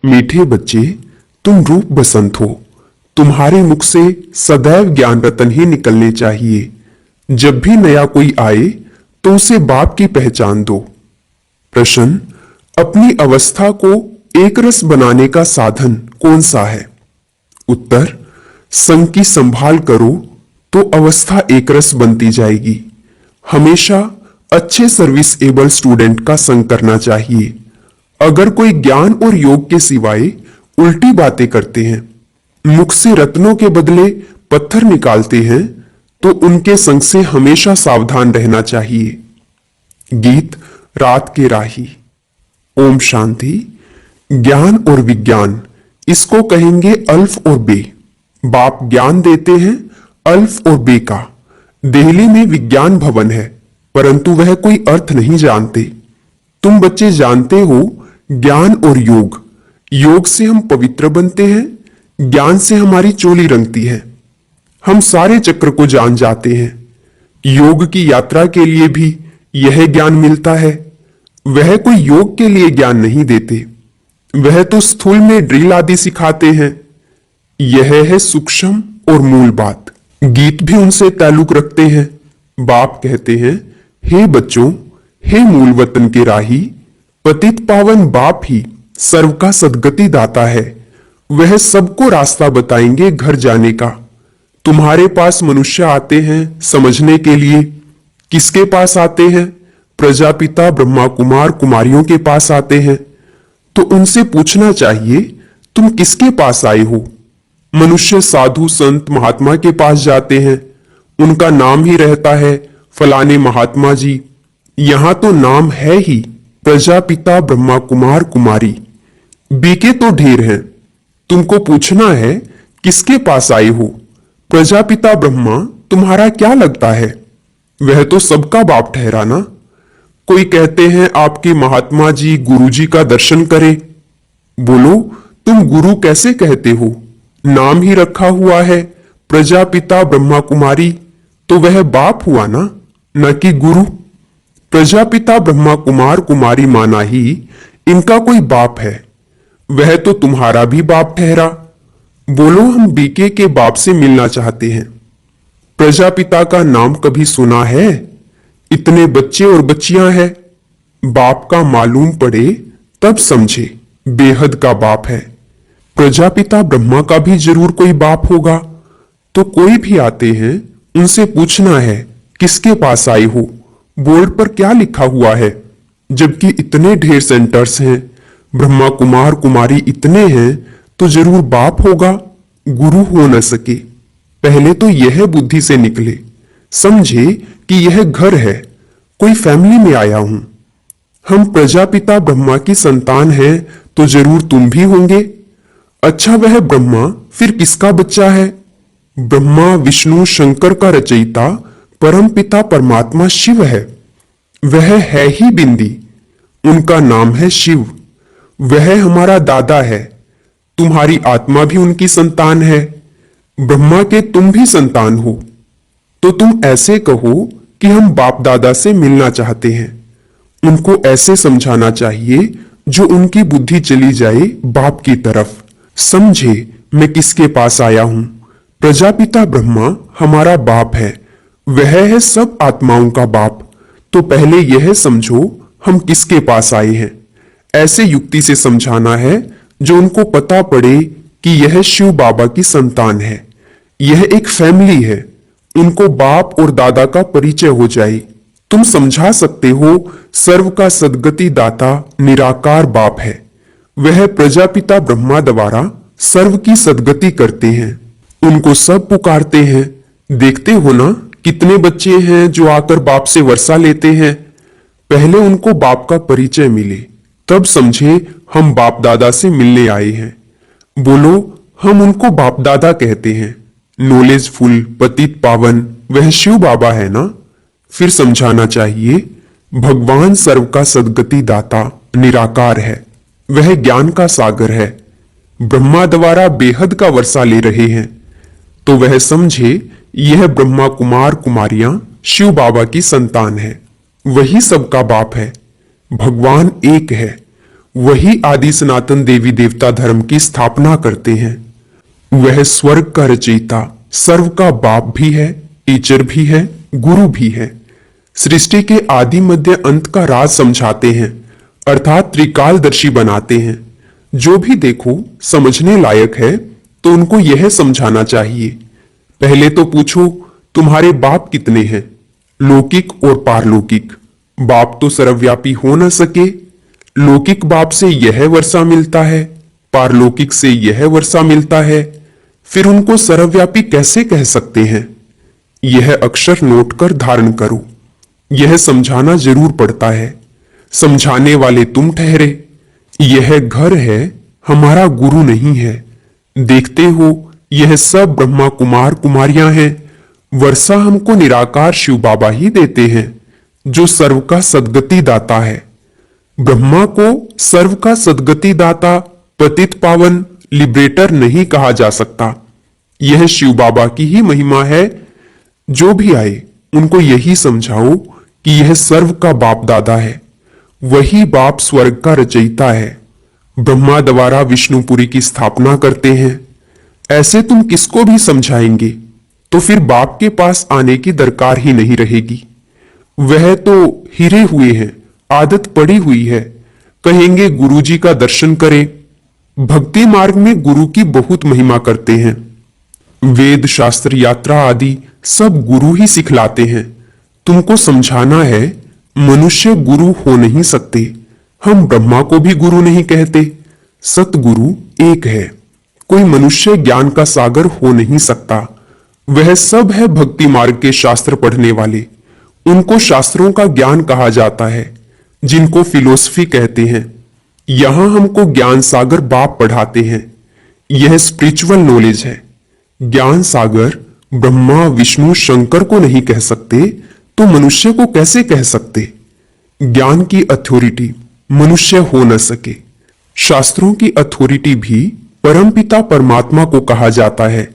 मीठे बच्चे, तुम रूप बसंत हो। तुम्हारे मुख से सदैव ज्ञान रतन ही निकलने चाहिए। जब भी नया कोई आए तो उसे बाप की पहचान दो। प्रश्न, अपनी अवस्था को एक रस बनाने का साधन कौन सा है? उत्तर, संग की संभाल करो तो अवस्था एक रस बनती जाएगी। हमेशा अच्छे सर्विस एबल स्टूडेंट का संग करना चाहिए। अगर कोई ज्ञान और योग के सिवाय उल्टी बातें करते हैं, मुख से रत्नों के बदले पत्थर निकालते हैं, तो उनके संग से हमेशा सावधान रहना चाहिए। गीत रात के राही। ओम शांति। ज्ञान और विज्ञान, इसको कहेंगे अल्फ और बे। बाप ज्ञान देते हैं अल्फ और बे का। दिल्ली में विज्ञान भवन है, परंतु वह कोई अर्थ नहीं जानते। तुम बच्चे जानते हो ज्ञान और योग। योग से हम पवित्र बनते हैं, ज्ञान से हमारी चोली रंगती है। हम सारे चक्र को जान जाते हैं। योग की यात्रा के लिए भी यह ज्ञान मिलता है। वह कोई योग के लिए ज्ञान नहीं देते, वह तो स्थूल में ड्रिल आदि सिखाते हैं। यह है सूक्ष्म और मूल बात। गीत भी उनसे ताल्लुक रखते हैं। बाप कहते हैं, हे बच्चों, हे मूल वतन के राही, पतित पावन बाप ही सर्व का सद्गति दाता है। वह सबको रास्ता बताएंगे घर जाने का। तुम्हारे पास मनुष्य आते हैं समझने के लिए। किसके पास आते हैं? प्रजापिता ब्रह्मा कुमार कुमारियों के पास आते हैं। तो उनसे पूछना चाहिए, तुम किसके पास आए हो? मनुष्य साधु संत महात्मा के पास जाते हैं, उनका नाम ही रहता है फलाने महात्मा जी। यहां तो नाम है ही प्रजापिता ब्रह्मा कुमार कुमारी। बीके तो ढेर हैं। तुमको पूछना है किसके पास आए हो? प्रजापिता ब्रह्मा तुम्हारा क्या लगता है? वह तो सबका बाप ठहरा ना। कोई कहते हैं आपके महात्मा जी गुरु जी का दर्शन करें। बोलो, तुम गुरु कैसे कहते हो? नाम ही रखा हुआ है प्रजापिता ब्रह्मा कुमारी, तो वह बाप हुआ ना, न कि गुरु। प्रजापिता ब्रह्मा कुमार कुमारी माना ही इनका कोई बाप है। वह तो तुम्हारा भी बाप ठहरा। बोलो, हम बीके के बाप से मिलना चाहते हैं। प्रजापिता का नाम कभी सुना है? इतने बच्चे और बच्चियां हैं। बाप का मालूम पड़े तब समझे, बेहद का बाप है। प्रजापिता ब्रह्मा का भी जरूर कोई बाप होगा। तो कोई भी आते हैं, उनसे पूछना है किसके पास आए हो, बोर्ड पर क्या लिखा हुआ है। जबकि इतने ढेर सेंटर्स हैं, ब्रह्मा कुमार कुमारी इतने हैं, तो जरूर बाप होगा, गुरु हो न सके। पहले तो यह बुद्धि से निकले, समझे कि यह घर है, कोई फैमिली में आया हूं। हम प्रजापिता ब्रह्मा की संतान हैं, तो जरूर तुम भी होंगे। अच्छा, वह ब्रह्मा फिर किसका बच्चा है? ब्रह्मा विष्णु शंकर का रचयिता परम पिता परमात्मा शिव है। वह है ही बिंदी, उनका नाम है शिव। वह हमारा दादा है। तुम्हारी आत्मा भी उनकी संतान है। ब्रह्मा के तुम भी संतान हो। तो तुम ऐसे कहो कि हम बाप दादा से मिलना चाहते हैं। उनको ऐसे समझाना चाहिए जो उनकी बुद्धि चली जाए बाप की तरफ। समझे मैं किसके पास आया हूं। प्रजापिता ब्रह्मा हमारा बाप है, वह है सब आत्माओं का बाप। तो पहले यह समझो हम किसके पास आए हैं। ऐसे युक्ति से समझाना है जो उनको पता पड़े कि यह शिव बाबा की संतान है, यह एक फैमिली है। उनको बाप और दादा का परिचय हो जाए। तुम समझा सकते हो सर्व का सद्गति दाता निराकार बाप है। वह प्रजापिता ब्रह्मा द्वारा सर्व की सद्गति करते हैं। उनको सब पुकारते हैं। देखते हो ना कितने बच्चे हैं जो आकर बाप से वर्षा लेते हैं। पहले उनको बाप का परिचय मिले, तब समझे हम बाप दादा से मिलने आए हैं। बोलो, हम उनको बाप दादा कहते हैं। नॉलेजफुल पतित पावन वह शिव बाबा है ना। फिर समझाना चाहिए भगवान सर्व का सद्गति दाता निराकार है, वह ज्ञान का सागर है। ब्रह्मा द्वारा बेहद का वर्षा ले रहे हैं, तो वह समझे यह ब्रह्मा कुमार कुमारियां शिव बाबा की संतान है। वही सबका बाप है। भगवान एक है, वही आदि सनातन देवी देवता धर्म की स्थापना करते हैं। वह स्वर्ग का रचयिता, सर्व का बाप भी है, टीचर भी है, गुरु भी है। सृष्टि के आदि मध्य अंत का राज समझाते हैं, अर्थात त्रिकालदर्शी बनाते हैं। जो भी देखो समझने लायक है तो उनको यह समझाना चाहिए। पहले तो पूछो तुम्हारे बाप कितने हैं, लौकिक और पारलौकिक। बाप तो सर्वव्यापी हो न सके। लौकिक बाप से यह वर्षा मिलता है, पारलौकिक से यह वर्षा मिलता है, फिर उनको सर्वव्यापी कैसे कह सकते हैं? यह अक्षर नोट कर धारण करो। यह समझाना जरूर पड़ता है। समझाने वाले तुम ठहरे। यह घर है, हमारा गुरु नहीं है। देखते हो यह सब ब्रह्मा कुमार कुमारियां हैं। वर्षा हमको निराकार शिव बाबा ही देते हैं, जो सर्व का सद्गति दाता है। ब्रह्मा को सर्व का सद्गति दाता, पतित पावन, लिबरेटर नहीं कहा जा सकता। यह शिव बाबा की ही महिमा है। जो भी आए उनको यही समझाओ कि यह सर्व का बाप दादा है। वही बाप स्वर्ग का रचयिता है। ब्रह्मा द्वारा विष्णुपुरी की स्थापना करते हैं। ऐसे तुम किसको भी समझाएंगे तो फिर बाप के पास आने की दरकार ही नहीं रहेगी। वह तो हिरे हुए हैं, आदत पड़ी हुई है। कहेंगे गुरुजी का दर्शन करें। भक्ति मार्ग में गुरु की बहुत महिमा करते हैं। वेद शास्त्र यात्रा आदि सब गुरु ही सिखलाते हैं। तुमको समझाना है मनुष्य गुरु हो नहीं सकते। हम ब्रह्मा को भी गुरु नहीं कहते। सतगुरु एक है। कोई मनुष्य ज्ञान का सागर हो नहीं सकता। वह सब है भक्ति मार्ग के शास्त्र पढ़ने वाले। उनको शास्त्रों का ज्ञान कहा जाता है, जिनको फिलोसफी कहते हैं। यहां हमको ज्ञान सागर बाप पढ़ाते हैं। यह स्पिरिचुअल नॉलेज है। ज्ञान सागर ब्रह्मा विष्णु शंकर को नहीं कह सकते तो मनुष्य को कैसे कह सकते? ज्ञान की अथॉरिटी मनुष्य हो न सके। शास्त्रों की अथॉरिटी भी परमपिता परमात्मा को कहा जाता है।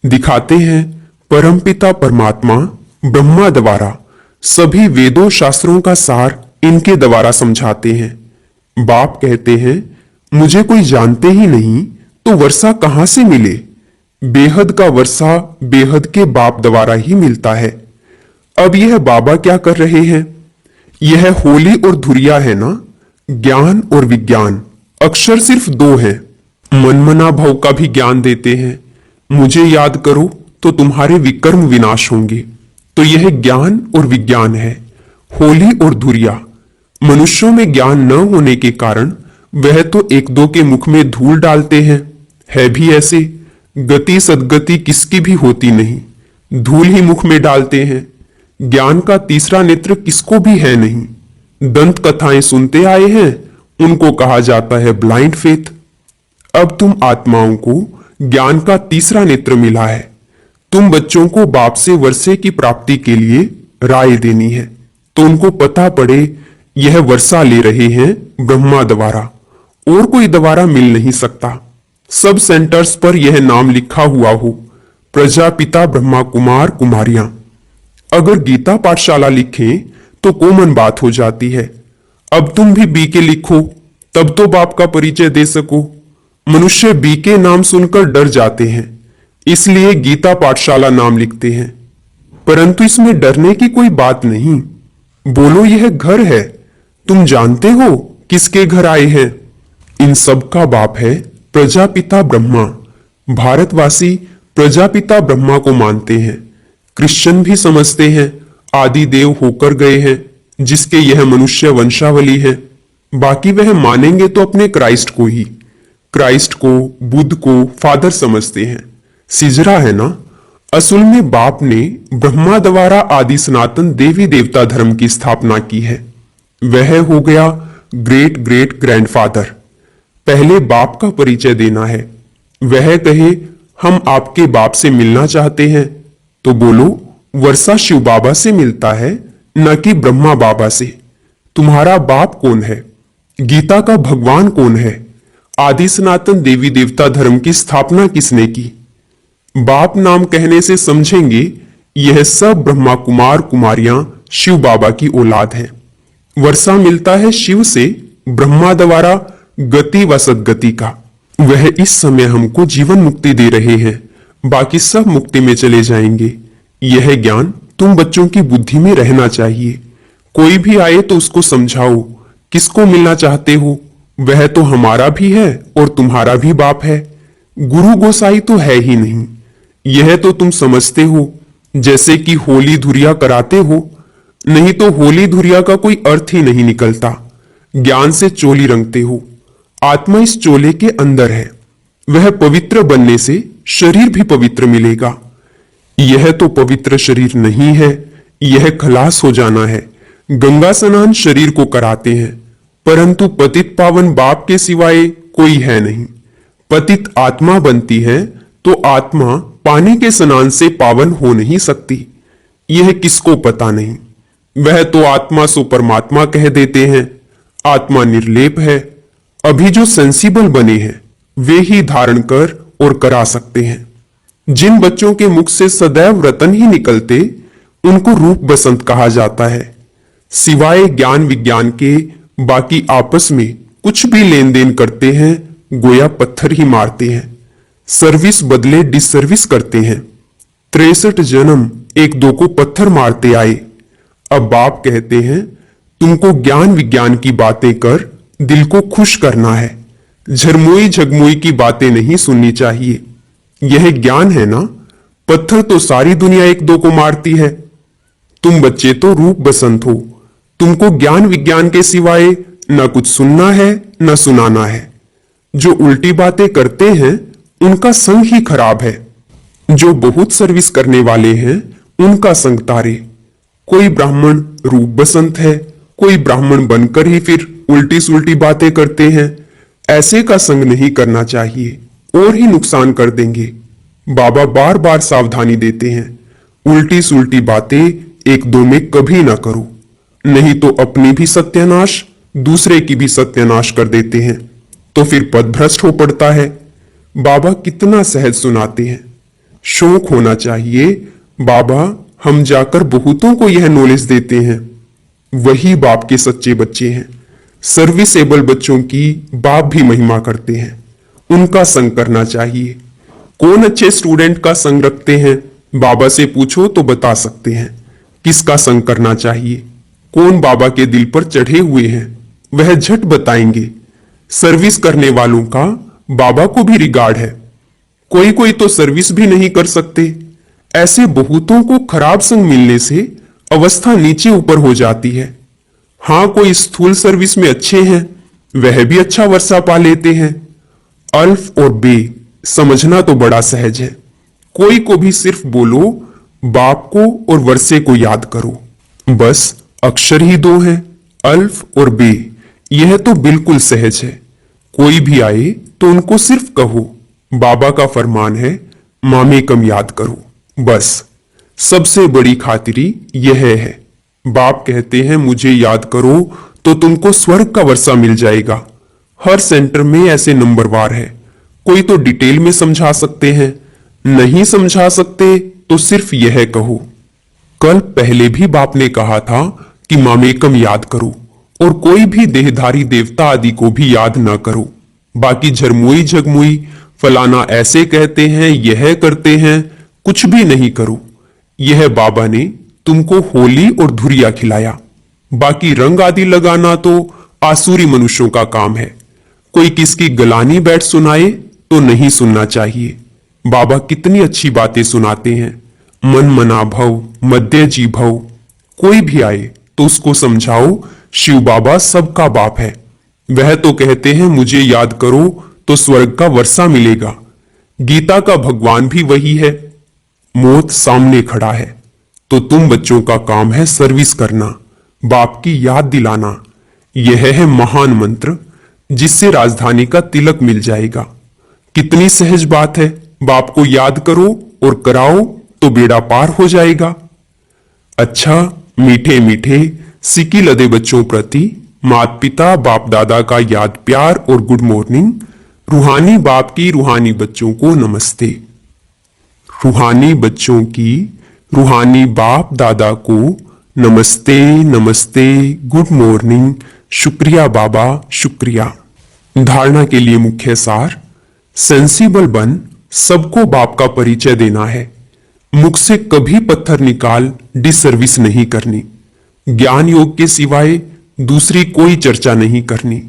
दिखाते हैं परमपिता परमात्मा ब्रह्मा द्वारा सभी वेदों शास्त्रों का सार इनके द्वारा समझाते हैं। बाप कहते हैं मुझे कोई जानते ही नहीं तो वर्षा कहां से मिले? बेहद का वर्षा बेहद के बाप द्वारा ही मिलता है। अब यह बाबा क्या कर रहे हैं? यह होली और धुरिया है ना। ज्ञान और विज्ञान अक्षर सिर्फ दो हैं। मनमना भव का भी ज्ञान देते हैं। मुझे याद करो तो तुम्हारे विकर्म विनाश होंगे। तो यह ज्ञान और विज्ञान है। होली और धुरिया। मनुष्यों में ज्ञान न होने के कारण वह तो एक दो के मुख में धूल डालते हैं। है भी ऐसे। गति सदगति किसकी भी होती नहीं, धूल ही मुख में डालते हैं। ज्ञान का तीसरा नेत्र किसको भी है नहीं। दंत कथाएं सुनते आए हैं, उनको कहा जाता है ब्लाइंड फेथ। अब तुम आत्माओं को ज्ञान का तीसरा नेत्र मिला है। तुम बच्चों को बाप से वर्षे की प्राप्ति के लिए राय देनी है तो उनको पता पड़े यह वर्षा ले रहे हैं ब्रह्मा द्वारा, और कोई द्वारा मिल नहीं सकता। सब सेंटर्स पर यह नाम लिखा हुआ हो, प्रजापिता ब्रह्मा कुमार कुमारियां। अगर गीता पाठशाला लिखें तो कॉमन बात हो जाती है। अब तुम भी बीके लिखो तब तो बाप का परिचय दे सको। मनुष्य बीके नाम सुनकर डर जाते हैं, इसलिए गीता पाठशाला नाम लिखते हैं। परंतु इसमें डरने की कोई बात नहीं। बोलो यह घर है। तुम जानते हो किसके घर आए हैं? इन सब का बाप है प्रजापिता ब्रह्मा। भारतवासी प्रजापिता ब्रह्मा को मानते हैं। क्रिश्चियन भी समझते हैं आदि देव होकर गए हैं, जिसके यह मनुष्य वंशावली है। बाकी वह मानेंगे तो अपने क्राइस्ट को ही। क्राइस्ट को बुद्ध को फादर समझते हैं। सिजरा है ना। असल में बाप ने ब्रह्मा द्वारा आदि सनातन देवी देवता धर्म की स्थापना की है। वह हो गया ग्रेट ग्रेट ग्रैंडफादर। पहले बाप का परिचय देना है। वह कहे हम आपके बाप से मिलना चाहते हैं तो बोलो वर्षा शिव बाबा से मिलता है, न कि ब्रह्मा बाबा से। तुम्हारा बाप कौन है? गीता का भगवान कौन है? आदि सनातन देवी देवता धर्म की स्थापना किसने की? बाप नाम कहने से समझेंगे यह सब ब्रह्मा कुमार कुमारियां शिव बाबा की औलाद हैं। वर्षा मिलता है शिव से, ब्रह्मा द्वारा गति व सद्गति का। वह इस समय हमको जीवन मुक्ति दे रहे हैं, बाकी सब मुक्ति में चले जाएंगे। यह ज्ञान तुम बच्चों की बुद्धि में रहना चाहिए। कोई भी आए तो उसको समझाओ किसको मिलना चाहते हो, वह तो हमारा भी है और तुम्हारा भी बाप है। गुरु गोसाई तो है ही नहीं। यह तो तुम समझते हो, जैसे कि होली धुरिया कराते हो। नहीं तो होली धुरिया का कोई अर्थ ही नहीं निकलता। ज्ञान से चोली रंगते हो। आत्मा इस चोले के अंदर है। वह पवित्र बनने से शरीर भी पवित्र मिलेगा। यह तो पवित्र शरीर नहीं है, यह खलास हो जाना है। गंगा स्नान शरीर को कराते हैं, परंतु पतित पावन बाप के सिवाय कोई है नहीं। पतित आत्मा बनती है तो आत्मा पानी के स्नान से पावन हो नहीं सकती। यह किसको पता नहीं। वह तो आत्मा सो परमात्मा कह देते हैं। आत्मा निर्लेप है। अभी जो सेंसिबल बने हैं वे ही धारण कर और करा सकते हैं। जिन बच्चों के मुख से सदैव रतन ही निकलते उनको रूप बसंत कहा जाता है। सिवाय ज्ञान विज्ञान के बाकी आपस में कुछ भी लेन देन करते हैं, गोया पत्थर ही मारते हैं। सर्विस बदले डिसर्विस करते हैं। 63 जन्म एक दो को पत्थर मारते आए। अब बाप कहते हैं तुमको ज्ञान विज्ञान की बातें कर दिल को खुश करना है। झरमोई झगमोई की बातें नहीं सुननी चाहिए। यह ज्ञान है ना। पत्थर तो सारी दुनिया एक दो को मारती है। तुम बच्चे तो रूप बसंत हो। तुमको ज्ञान विज्ञान के सिवाय न कुछ सुनना है न सुनाना है। जो उल्टी बातें करते हैं उनका संग ही खराब है। जो बहुत सर्विस करने वाले हैं उनका संग तारे। कोई ब्राह्मण रूप बसंत है, कोई ब्राह्मण बनकर ही फिर उल्टी सुल्टी बातें करते हैं। ऐसे का संग नहीं करना चाहिए और ही नुकसान कर देंगे। बाबा बार बार सावधानी देते हैं, उल्टी सुल्टी बातें एक दो में कभी ना करो, नहीं तो अपनी भी सत्यानाश दूसरे की भी सत्यानाश कर देते हैं, तो फिर पदभ्रष्ट हो पड़ता है। बाबा कितना सहज सुनाते हैं। शौक होना चाहिए। बाबा हम जाकर बहुतों को यह नॉलेज देते हैं। वही बाप के सच्चे बच्चे हैं। सर्विसेबल बच्चों की बाप भी महिमा करते हैं। उनका संग करना चाहिए। कौन अच्छे स्टूडेंट का संग रखते हैं, बाबा से पूछो तो बता सकते हैं। किसका संग करना चाहिए, कौन बाबा के दिल पर चढ़े हुए हैं, वह झट बताएंगे। सर्विस करने वालों का बाबा को भी रिगार्ड है। कोई कोई तो सर्विस भी नहीं कर सकते। ऐसे बहुतों को खराब संग मिलने से अवस्था नीचे ऊपर हो जाती है। हां, कोई स्थूल सर्विस में अच्छे हैं, वह भी अच्छा वर्षा पा लेते हैं। अल्फ और बे समझना तो बड़ा सहज है। कोई को भी सिर्फ बोलो बाप को और वर्षे को याद करो, बस अक्षर ही दो हैं, अल्फ और बे। यह तो बिल्कुल सहज है। कोई भी आए तो उनको सिर्फ कहो बाबा का फरमान है, मामे कम याद करो, बस। सबसे बड़ी खातिरी यह है। बाप कहते हैं मुझे याद करो तो तुमको स्वर्ग का वर्षा मिल जाएगा। हर सेंटर में ऐसे नंबरवार है। कोई तो डिटेल में समझा सकते हैं, नहीं समझा सकते तो सिर्फ यह कहो। कल पहले भी बाप ने कहा था कि मामेकम याद करो और कोई भी देहधारी देवता आदि को भी याद न करो। बाकी झरमुई झगमुई फलाना ऐसे कहते हैं, यह करते हैं, कुछ भी नहीं करो। यह बाबा ने तुमको होली और धुरिया खिलाया। बाकी रंग आदि लगाना तो आसुरी मनुष्यों का काम है। कोई किसकी गलानी बैठ सुनाए तो नहीं सुनना चाहिए। बाबा कितनी अच्छी बातें सुनाते हैं। मन मना भव, मध्य जी भव। कोई भी आए तो उसको समझाओ शिव बाबा सबका बाप है। वह तो कहते हैं मुझे याद करो तो स्वर्ग का वर्षा मिलेगा। गीता का भगवान भी वही है। मौत सामने खड़ा है तो तुम बच्चों का काम है सर्विस करना, बाप की याद दिलाना। यह है महान मंत्र जिससे राजधानी का तिलक मिल जाएगा। कितनी सहज बात है। बाप को याद करो और कराओ तो बेड़ा पार हो जाएगा। अच्छा, मीठे मीठे सिकी लदे बच्चों प्रति माता पिता बाप दादा का याद प्यार और गुड मॉर्निंग। रूहानी बाप की रूहानी बच्चों को नमस्ते। रूहानी बच्चों की रूहानी बाप दादा को नमस्ते नमस्ते, गुड मॉर्निंग, शुक्रिया बाबा, शुक्रिया। धारणा के लिए मुख्य सार, सेंसिबल बन सबको बाप का परिचय देना है। मुख से कभी पत्थर निकाल डिसर्विस नहीं करनी। ज्ञान योग के सिवाय दूसरी कोई चर्चा नहीं करनी।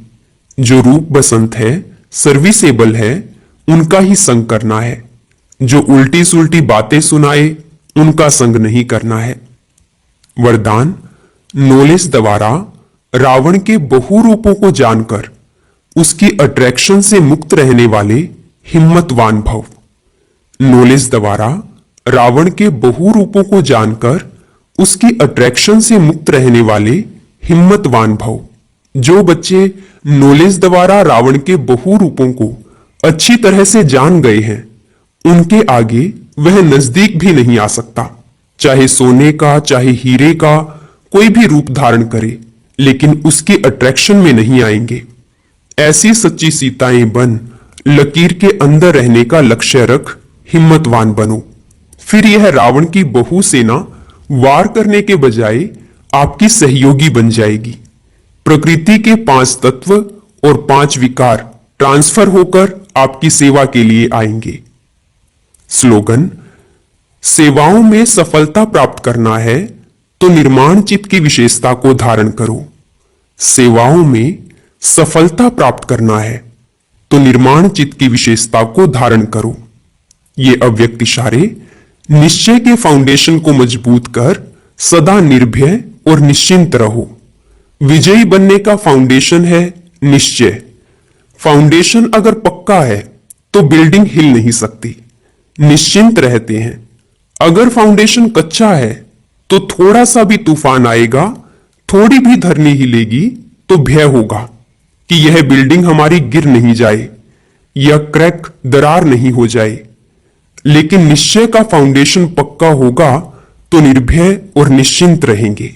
जो रूप बसंत है, सर्विसेबल है, उनका ही संग करना है। जो उल्टी सुल्टी बातें सुनाए, उनका संग नहीं करना है। वरदान, नॉलेज द्वारा रावण के बहु रूपों को जानकर उसकी अट्रैक्शन से मुक्त रहने वाले हिम्मतवान भव। नॉलेज द्वारा रावण के बहु रूपों को जानकर उसकी अट्रैक्शन से मुक्त रहने वाले हिम्मतवान भव। जो बच्चे नॉलेज द्वारा रावण के बहु रूपों को अच्छी तरह से जान गए हैं, उनके आगे वह नजदीक भी नहीं आ सकता। चाहे सोने का, चाहे हीरे का कोई भी रूप धारण करे, लेकिन उसके अट्रैक्शन में नहीं आएंगे। ऐसी सच्ची सीताएं बन लकीर के अंदर रहने का लक्ष्य रख हिम्मतवान बनो। फिर यह रावण की बहु सेना वार करने के बजाय आपकी सहयोगी बन जाएगी। प्रकृति के 5 तत्व और 5 विकार ट्रांसफर होकर आपकी सेवा के लिए आएंगे। स्लोगन, सेवाओं में सफलता प्राप्त करना है तो निर्माण चित्त की विशेषता को धारण करो। सेवाओं में सफलता प्राप्त करना है तो निर्माण चित्त की विशेषता को धारण करो। ये अव्यक्त इशारे निश्चय के फाउंडेशन को मजबूत कर सदा निर्भय और निश्चिंत रहो। विजयी बनने का फाउंडेशन है निश्चय। फाउंडेशन अगर पक्का है तो बिल्डिंग हिल नहीं सकती। निश्चिंत रहते हैं। अगर फाउंडेशन कच्चा है तो थोड़ा सा भी तूफान आएगा, थोड़ी भी धरनी हिलेगी तो भय होगा कि यह बिल्डिंग हमारी गिर नहीं जाए या क्रैक, दरार नहीं हो जाए। लेकिन निश्चय का फाउंडेशन पक्का होगा तो निर्भय और निश्चिंत रहेंगे।